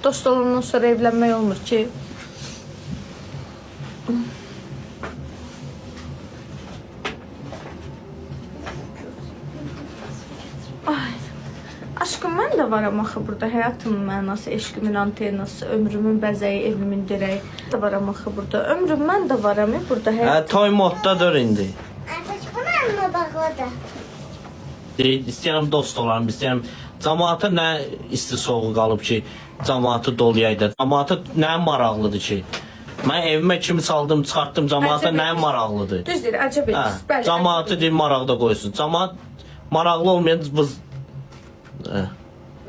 Dost olandan sonra evlenmək olmur ki. Ay. Aşkım, mən də varam axı burada. Həyatımın mənası, eşqimin antenası, ömrümün bəzəyi, evimin dirəyi. Mən də varam axı burada. Ömrüm mən də varam burada. Toy moddadır indi. Bunlar mı bağladı? İstəyirəm dost olalım, istəyirəm. Cəmaata nə isti soğuq qalıb ki, cəmaatı doluyaydı. Cəmaata nə maraqlıdır ki? Mən evimə kimi saldım, çıxartdım, cəmaata nə maraqlıdır? Düz deyir, əcəb edir. Bəli. Cəmaatı deyil, maraqda qoysun. Cəmaat maraqlı olmayan vız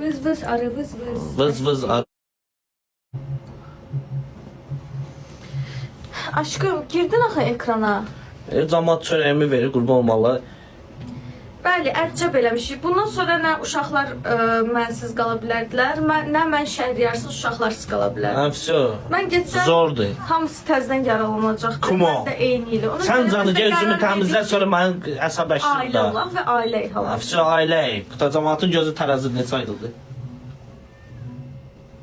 Vız vız arı vız vız. vız vız arı. Aşkım, girdin axı ekrana. Cəmaat çörəyimi verir, qurban olmalı. Bəli, əcəb eləmişik. Bundan sonra nə uşaqlar mənsiz qala bilərdilər, nə mən şəhriyarsız uşaqlarsız qala bilərdim. Həfsə. Mən getsəm, Zordur. hamısı təzdən yaralanacaqdı. Come on. Mən də eyni ilə. Ona Sən görə canı biz də gözümü qərar təmizlə, verdik ki, sonra mən əsəbləşdim ailə da. olaq və ailə halaq. Həfsə ailə. Cəmaatın gözü tərəzi necə aydıldı?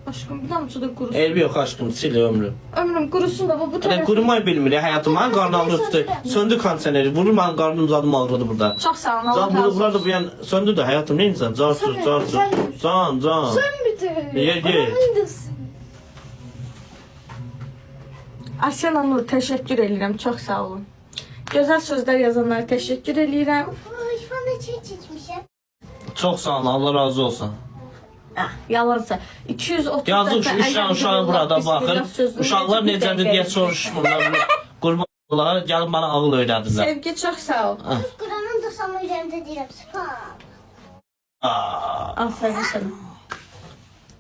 Aşkım, bir damcı da qurusun. Elbi yox aşkım, sil ömrüm. Ömrüm qurusun da bu Hələ tərəf. qurumay bilmir ya həyatım. Mən qarnım ağrıdı. Söndü kondisioneri. Vurur mən qarnım zadım ağrıdı burada. Çox sağ olun. Allah Can razı buluklar da olsun. bu yan söndü de hayatım ne insan? Zarsız. Can. Ye. Asena Nur, təşəkkür edirəm. Çox sağ olun. Gözəl sözlər yazanlara təşəkkür edirəm. Bana çay içmişim. Çok sağ ol. Allah razı olsun. Ah, yalansa 230 Yazık şu üç tane uşağı burada bakın. Uşaqlar necədir deyə soruşur. soruşmurlar. Qurban olar, gəlib bana ağıl öyrədilər. Sevgi, çox sağ ol. Kur'an'ın da sana üzerinde değilim. Sıkar. Aferin sana.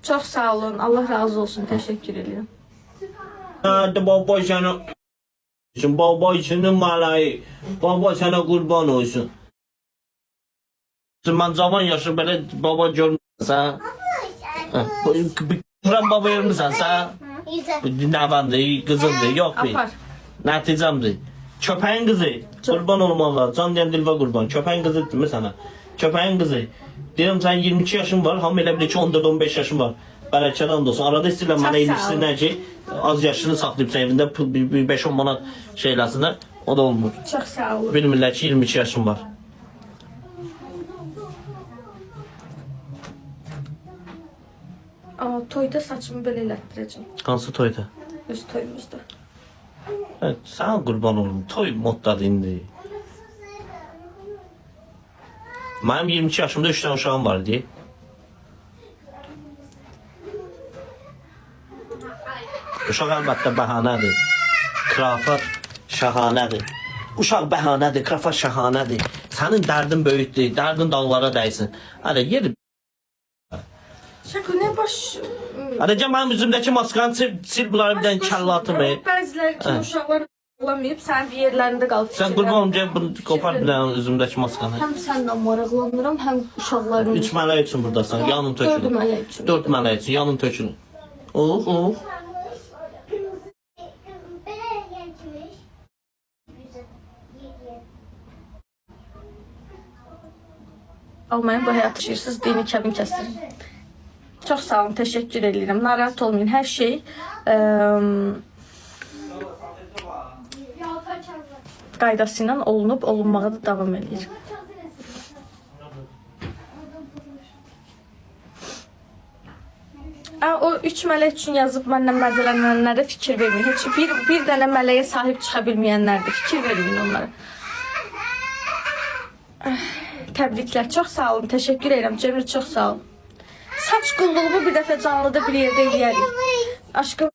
Çox sağ olun. Allah razı olsun. Təşəkkür edirəm. Hadi baba sana. Baba içinin malayı. Baba sana qurban olsun. Mən cavan yaşım belə baba görmürsən. Buran baba görmürsən sən. Güzel. Nəvandır, qızındır, yox bir. Apar. Nəticəmdir. Köpəyin qızı. Qurban olmalı. Can deyən dilvə qurban. Köpəyin qızı demir sənə. Köpəyin qızı. Deyirəm sən 22 yaşın var, hamı elə bilir ki 14-15 yaşın var. Bərəkədən olsun. Arada istəyirlər mənə ilişsinlər ki, az yaşını saxlayıb sən evində 5-10 manat şey eləsinlər. O da olmur. Çox sağ olun. Bilmirlər ki 22 yaşın var. Toyda saçımı belə elətdirəcəm. Hansı toyda? Öz toyumuzda. Evet, sən qurban olum. Toy moddadır indi. Mənim 22 yaşımda 3 dənə uşağım var deyə. Uşaq əlbəttə bəhanədir. Krafat şəhanədir. Uşaq bəhanədir, krafat şəhanədir. Sənin dərdin böyükdür, dərdin dağlara dəysin. Hələ yeri. Şaka ne baş... Hələ gəl mənim üzümdəki maskanı sil bunları bir dənə kəllatımı. Bəziləri ki, uşaqlar olamayıb, sən bir yerlərində qalıb. Sən qurban olum, gəl bunu qopar bir dənə üzümdəki maskanı. Həm səndən maraqlanıram, həm uşaqların... 3 mələk üçün buradasan, yanın tökülür. 4 mələk üçün. 4 mələk üçün, yanın tökülür. Oh. Böyle gençmiş. Almayın bu həyat yaşayırsınız, dini kəbin kəsdirin. Çox sağ olun, təşəkkür edirəm. Narahat olmayın, hər şey qaydası ilə olunub, olunmağa da davam edir. O 3 mələk üçün yazıb məndən məzələnənlərə fikir verməyin. Heç bir dənə mələyə sahib çıxa bilməyənlər də fikir verməyin onlara. Təbriklər, çox sağ olun, təşəkkür edirəm. Cəmil, çox sağ olun. Saç qulluğumu bir dəfə canlıda bir yerdə eləyərik. Aşkım.